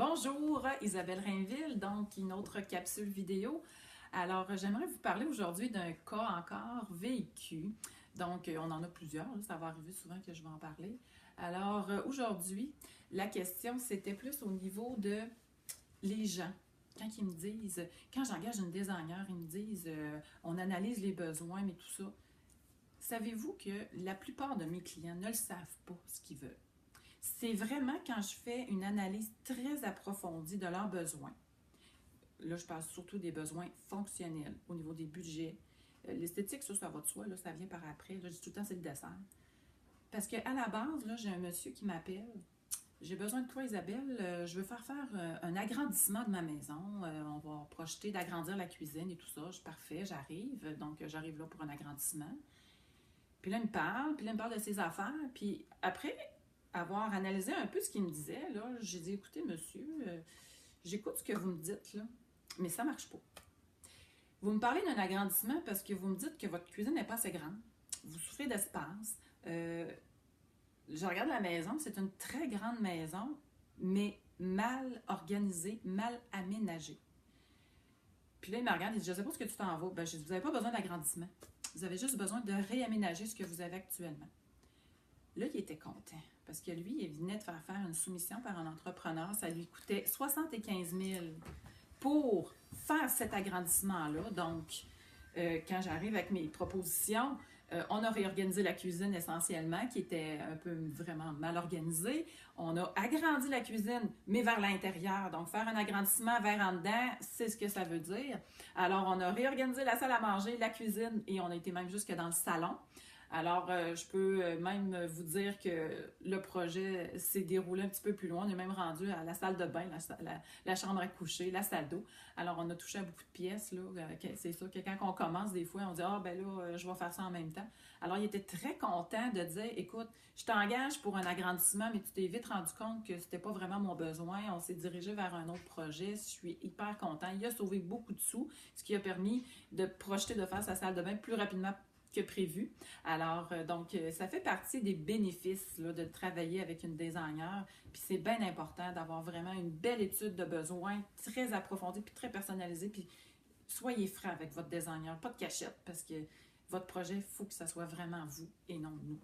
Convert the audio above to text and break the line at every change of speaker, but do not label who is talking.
Bonjour, Isabelle Rainville, donc une autre capsule vidéo. Alors, j'aimerais vous parler aujourd'hui d'un cas encore vécu. Donc, on en a plusieurs, là, ça va arriver souvent que je vais en parler. Alors, aujourd'hui, la question, c'était plus au niveau de les gens. Quand ils me disent, quand j'engage une designer, ils me disent, on analyse les besoins, mais tout ça. Savez-vous que la plupart de mes clients ne le savent pas ce qu'ils veulent? C'est vraiment quand je fais une analyse très approfondie de leurs besoins. Là, je parle surtout des besoins fonctionnels au niveau des budgets. L'esthétique, ça va de soi, là, ça vient par après. Là, je dis tout le temps, c'est le dessert. Parce qu'à la base, là, j'ai un monsieur qui m'appelle. J'ai besoin de toi, Isabelle. Je veux faire un agrandissement de ma maison. On va projeter d'agrandir la cuisine et tout ça. Je suis parfait, j'arrive. Donc, j'arrive là pour un agrandissement. Puis là, il me parle de ses affaires. Puis après avoir analysé un peu ce qu'il me disait, là, j'ai dit, écoutez, monsieur, j'écoute ce que vous me dites, là, mais ça ne marche pas. Vous me parlez d'un agrandissement parce que vous me dites que votre cuisine n'est pas assez grande. Vous souffrez d'espace. Je regarde la maison, c'est une très grande maison, mais mal organisée, mal aménagée. Puis là, il me regarde et dit, je ne sais pas ce que tu t'en vas. Ben, je dis, vous n'avez pas besoin d'agrandissement. Vous avez juste besoin de réaménager ce que vous avez actuellement. Là, il était content parce que lui, il venait de faire une soumission par un entrepreneur. Ça lui coûtait 75 000 pour faire cet agrandissement-là. Donc, quand j'arrive avec mes propositions, on a réorganisé la cuisine essentiellement, qui était un peu vraiment mal organisée. On a agrandi la cuisine, mais vers l'intérieur. Donc, faire un agrandissement vers en dedans, c'est ce que ça veut dire. Alors, on a réorganisé la salle à manger, la cuisine, et on a été même jusque dans le salon. Alors, je peux même vous dire que le projet s'est déroulé un petit peu plus loin. On est même rendu à la salle de bain, la chambre à coucher, la salle d'eau. Alors, on a touché à beaucoup de pièces, là. C'est sûr que quand on commence, des fois, on dit « Ah, ben là, je vais faire ça en même temps. » Alors, il était très content de dire « Écoute, je t'engage pour un agrandissement, mais tu t'es vite rendu compte que c'était pas vraiment mon besoin. On s'est dirigé vers un autre projet. Je suis hyper content. » Il a sauvé beaucoup de sous, ce qui a permis de projeter de faire sa salle de bain plus rapidement que prévu. Alors, donc, ça fait partie des bénéfices là, de travailler avec une designer. Puis c'est bien important d'avoir vraiment une belle étude de besoins, très approfondie, puis très personnalisée. Puis soyez franc avec votre designer, pas de cachette, parce que votre projet, il faut que ça soit vraiment vous et non nous.